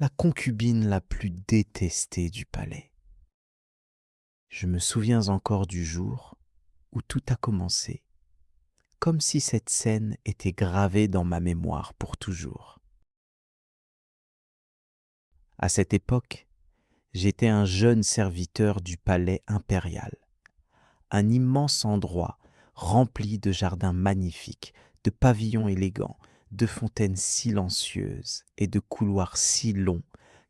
la concubine la plus détestée du palais. Je me souviens encore du jour où tout a commencé, comme si cette scène était gravée dans ma mémoire pour toujours. À cette époque, j'étais un jeune serviteur du palais impérial, un immense endroit rempli de jardins magnifiques, de pavillons élégants, de fontaines silencieuses et de couloirs si longs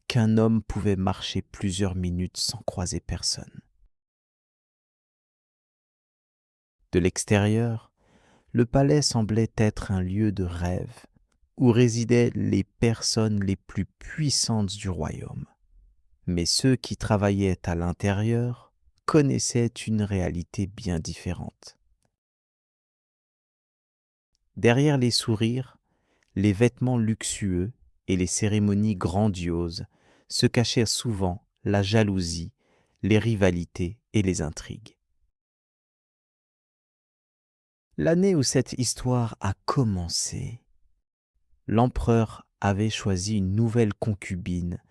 qu'un homme pouvait marcher plusieurs minutes sans croiser personne. De l'extérieur, le palais semblait être un lieu de rêve où résidaient les personnes les plus puissantes du royaume. Mais ceux qui travaillaient à l'intérieur connaissaient une réalité bien différente. Derrière les sourires, les vêtements luxueux et les cérémonies grandioses se cachait souvent la jalousie, les rivalités et les intrigues. L'année où cette histoire a commencé, l'empereur avait choisi une nouvelle concubine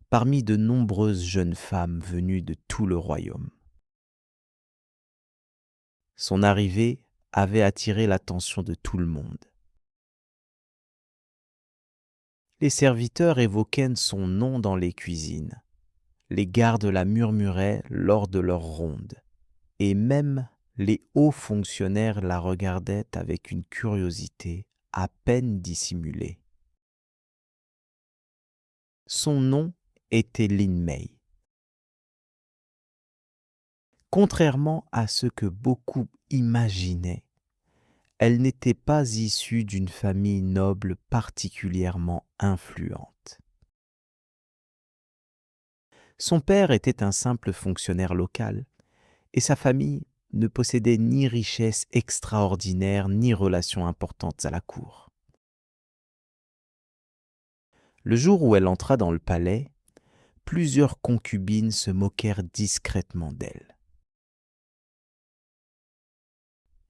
parmi de nombreuses jeunes femmes venues de tout le royaume. Son arrivée avait attiré l'attention de tout le monde. Les serviteurs évoquaient son nom dans les cuisines, les gardes la murmuraient lors de leurs rondes, et même les hauts fonctionnaires la regardaient avec une curiosité à peine dissimulée. Son nom était Lin Mei. Contrairement à ce que beaucoup imaginaient, elle n'était pas issue d'une famille noble particulièrement influente. Son père était un simple fonctionnaire local, et sa famille ne possédait ni richesse extraordinaire ni relations importantes à la cour. Le jour où elle entra dans le palais, plusieurs concubines se moquèrent discrètement d'elle.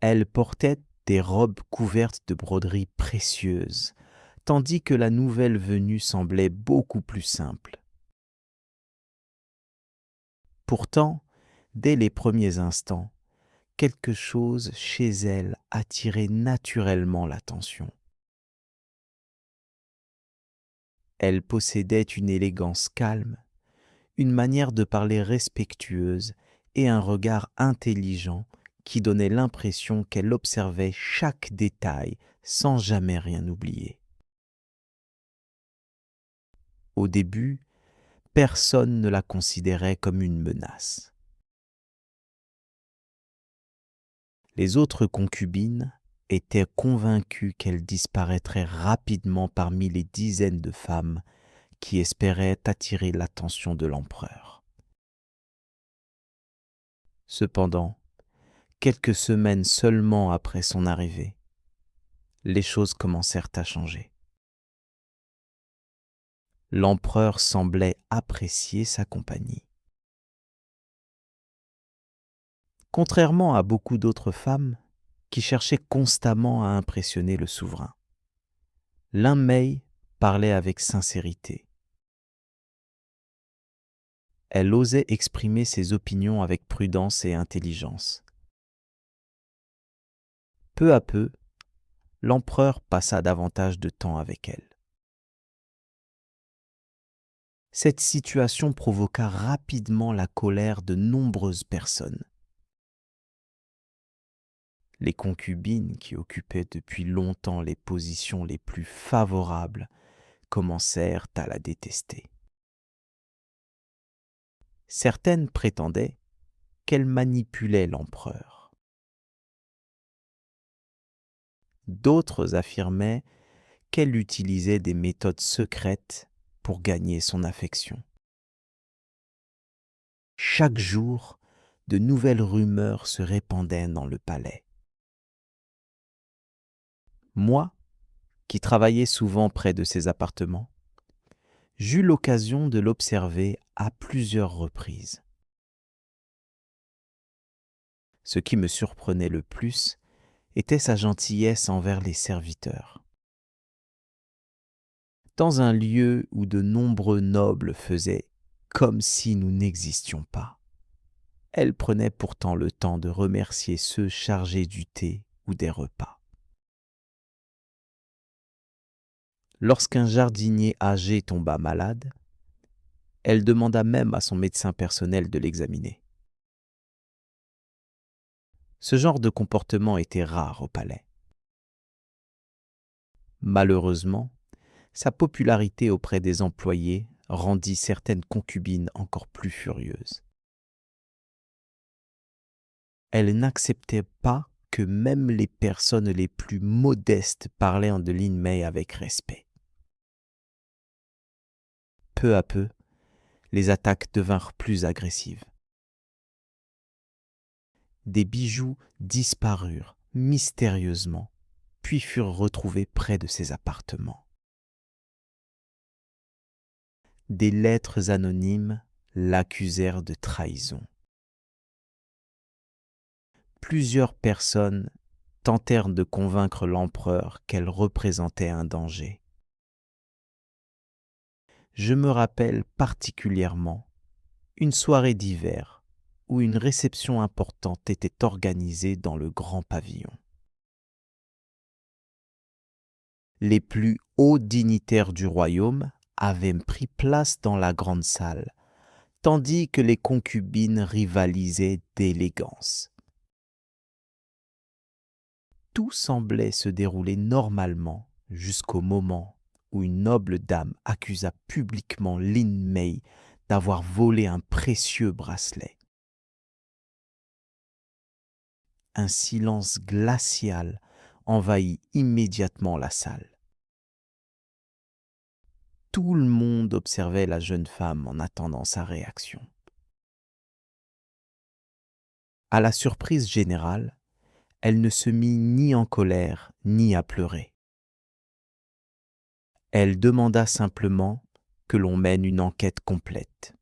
Elle portait des robes couvertes de broderies précieuses, tandis que la nouvelle venue semblait beaucoup plus simple. Pourtant, dès les premiers instants, quelque chose chez elle attirait naturellement l'attention. Elle possédait une élégance calme, une manière de parler respectueuse et un regard intelligent qui donnait l'impression qu'elle observait chaque détail sans jamais rien oublier. Au début, personne ne la considérait comme une menace. Les autres concubines étaient convaincues qu'elle disparaîtrait rapidement parmi les dizaines de femmes qui espéraient attirer l'attention de l'empereur. Cependant, quelques semaines seulement après son arrivée, les choses commencèrent à changer. L'empereur semblait apprécier sa compagnie. Contrairement à beaucoup d'autres femmes qui cherchaient constamment à impressionner le souverain, Lin Mei parlait avec sincérité. Elle osait exprimer ses opinions avec prudence et intelligence. Peu à peu, l'empereur passa davantage de temps avec elle. Cette situation provoqua rapidement la colère de nombreuses personnes. Les concubines qui occupaient depuis longtemps les positions les plus favorables commencèrent à la détester. Certaines prétendaient qu'elle manipulait l'empereur. D'autres affirmaient qu'elle utilisait des méthodes secrètes pour gagner son affection. Chaque jour, de nouvelles rumeurs se répandaient dans le palais. Moi, qui travaillais souvent près de ses appartements, j'eus l'occasion de l'observer à plusieurs reprises. Ce qui me surprenait le plus était sa gentillesse envers les serviteurs. dans un lieu où de nombreux nobles faisaient comme si nous n'existions pas. Elle prenait pourtant le temps de remercier ceux chargés du thé ou des repas. Lorsqu'un jardinier âgé tomba malade, elle demanda même à son médecin personnel de l'examiner. Ce genre de comportement était rare au palais. Malheureusement, sa popularité auprès des employés rendit certaines concubines encore plus furieuses. Elle n'acceptait pas que même les personnes les plus modestes parlaient de Lin Mei avec respect. Peu à peu, les attaques devinrent plus agressives. Des bijoux disparurent mystérieusement, puis furent retrouvés près de ses appartements. Des lettres anonymes l'accusèrent de trahison. Plusieurs personnes tentèrent de convaincre l'empereur qu'elle représentait un danger. Je me rappelle particulièrement une soirée d'hiver où une réception importante était organisée dans le grand pavillon. Les plus hauts dignitaires du royaume avaient pris place dans la grande salle, tandis que les concubines rivalisaient d'élégance. Tout semblait se dérouler normalement jusqu'au moment où une noble dame accusa publiquement Lin Mei d'avoir volé un précieux bracelet. Un silence glacial envahit immédiatement la salle. Tout le monde observait la jeune femme en attendant sa réaction. À la surprise générale, elle ne se mit ni en colère ni à pleurer. Elle demanda simplement que l'on mène une enquête complète.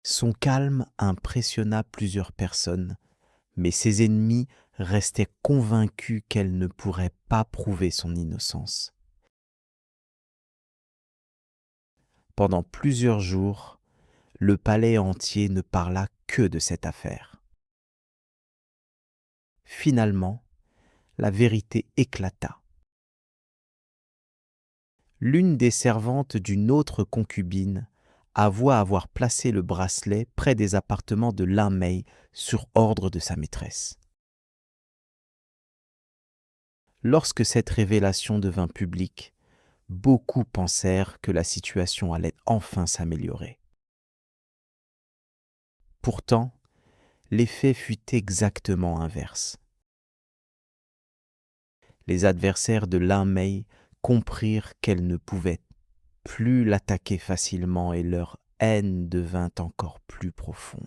Son calme impressionna plusieurs personnes, mais ses ennemis restaient convaincus qu'elle ne pourrait pas prouver son innocence. Pendant plusieurs jours, le palais entier ne parla que de cette affaire. Finalement, la vérité éclata. L'une des servantes d'une autre concubine avoua avoir placé le bracelet près des appartements de Lin Mei sur ordre de sa maîtresse. Lorsque cette révélation devint publique, beaucoup pensèrent que la situation allait enfin s'améliorer. Pourtant, l'effet fut exactement inverse. Les adversaires de Lin Mei comprirent qu'elle ne pouvait plus l'attaquer facilement et leur haine devint encore plus profonde.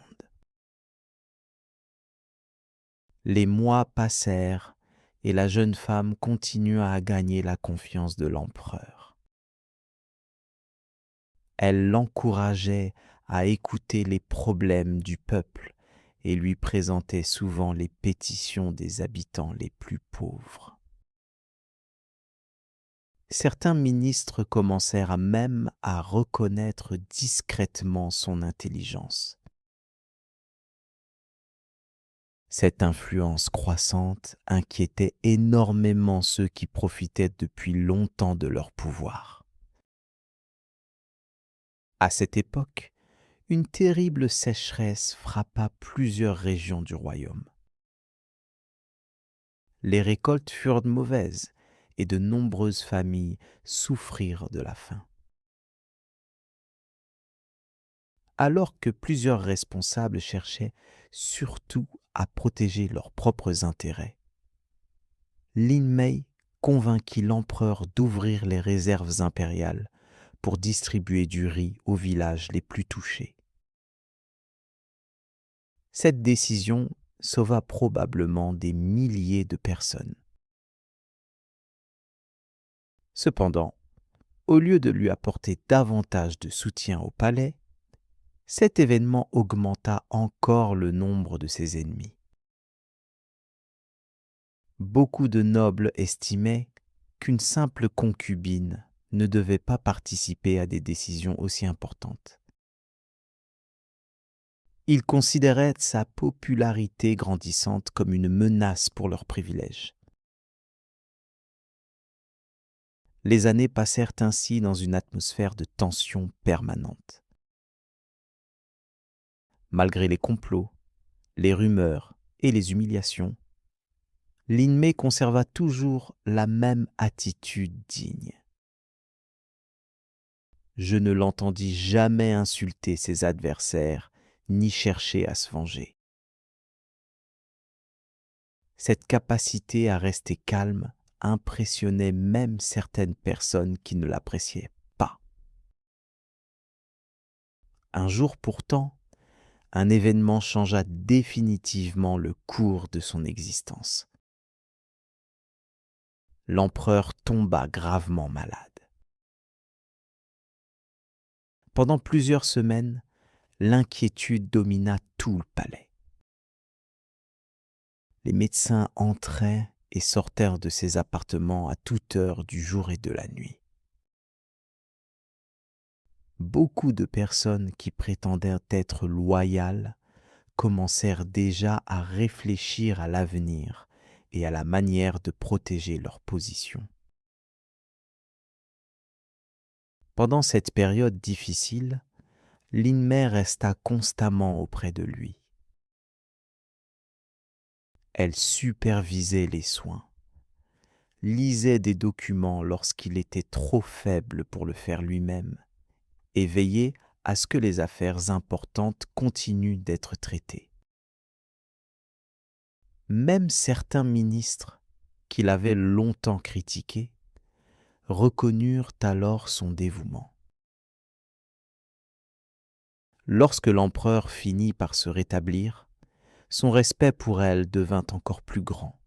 Les mois passèrent et la jeune femme continua à gagner la confiance de l'empereur. Elle l'encourageait à écouter les problèmes du peuple et lui présentait souvent les pétitions des habitants les plus pauvres. Certains ministres commencèrent même à reconnaître discrètement son intelligence. Cette influence croissante inquiétait énormément ceux qui profitaient depuis longtemps de leur pouvoir. À cette époque, une terrible sécheresse frappa plusieurs régions du royaume. Les récoltes furent mauvaises et de nombreuses familles souffrirent de la faim. Alors que plusieurs responsables cherchaient surtout à protéger leurs propres intérêts, Lin Mei convainquit l'empereur d'ouvrir les réserves impériales pour distribuer du riz aux villages les plus touchés. Cette décision sauva probablement des milliers de personnes. Cependant, au lieu de lui apporter davantage de soutien au palais, cet événement augmenta encore le nombre de ses ennemis. Beaucoup de nobles estimaient qu'une simple concubine ne devait pas participer à des décisions aussi importantes. Ils considéraient sa popularité grandissante comme une menace pour leurs privilèges. Les années passèrent ainsi dans une atmosphère de tension permanente. Malgré les complots, les rumeurs et les humiliations, Lin Mei conserva toujours la même attitude digne. Je ne l'entendis jamais insulter ses adversaires ni chercher à se venger. Cette capacité à rester calme impressionnait même certaines personnes qui ne l'appréciaient pas. Un jour pourtant, un événement changea définitivement le cours de son existence. L'empereur tomba gravement malade. Pendant plusieurs semaines, l'inquiétude domina tout le palais. Les médecins entraient et sortèrent de ces appartements à toute heure du jour et de la nuit. Beaucoup de personnes qui prétendaient être loyales commencèrent déjà à réfléchir à l'avenir et à la manière de protéger leur position. Pendant cette période difficile, Lin Mei resta constamment auprès de lui. Elle supervisait les soins, lisait des documents lorsqu'il était trop faible pour le faire lui-même et veillait à ce que les affaires importantes continuent d'être traitées. Même certains ministres, qui l'avaient longtemps critiqué, reconnurent alors son dévouement. Lorsque l'empereur finit par se rétablir, son respect pour elle devint encore plus grand.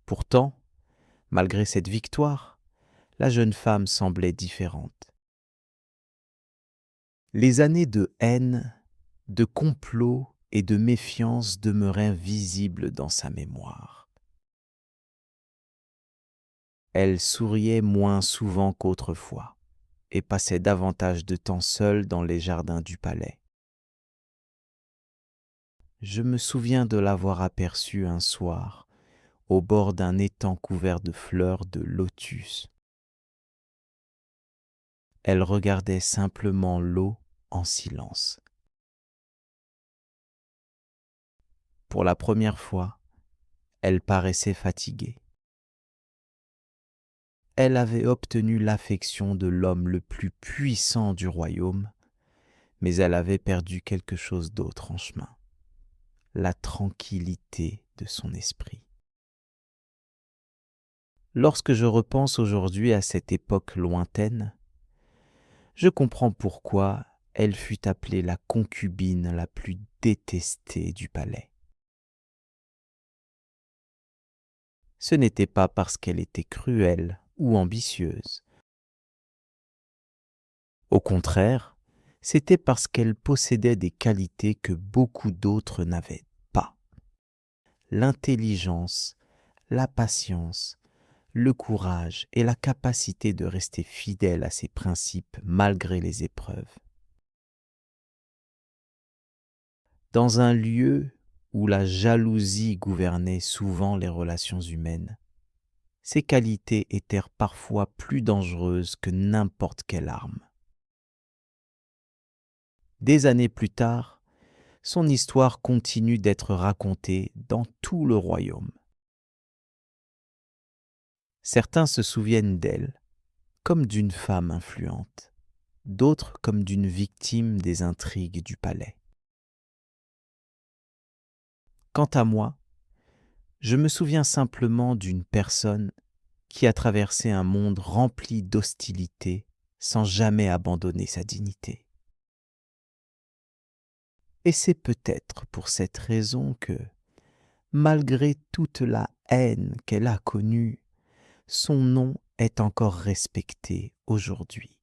Pourtant, malgré cette victoire, la jeune femme semblait différente. Les années de haine, de complot et de méfiance demeuraient visibles dans sa mémoire. Elle souriait moins souvent qu'autrefois et passait davantage de temps seule dans les jardins du palais. Je me souviens de l'avoir aperçue un soir au bord d'un étang couvert de fleurs de lotus. Elle regardait simplement l'eau en silence. Pour la première fois, elle paraissait fatiguée. Elle avait obtenu l'affection de l'homme le plus puissant du royaume, mais elle avait perdu quelque chose d'autre en chemin, la tranquillité de son esprit. Lorsque je repense aujourd'hui à cette époque lointaine, je comprends pourquoi elle fut appelée la concubine la plus détestée du palais. Ce n'était pas parce qu'elle était cruelle ou ambitieuse. Au contraire, c'était parce qu'elle possédait des qualités que beaucoup d'autres n'avaient pas. L'intelligence, la patience, le courage et la capacité de rester fidèle à ses principes malgré les épreuves. Dans un lieu où la jalousie gouvernait souvent les relations humaines, ces qualités étaient parfois plus dangereuses que n'importe quelle arme. Des années plus tard, son histoire continue d'être racontée dans tout le royaume. Certains se souviennent d'elle comme d'une femme influente, d'autres comme d'une victime des intrigues du palais. Quant à moi, je me souviens simplement d'une personne qui a traversé un monde rempli d'hostilité sans jamais abandonner sa dignité. Et c'est peut-être pour cette raison que, malgré toute la haine qu'elle a connue, son nom est encore respecté aujourd'hui.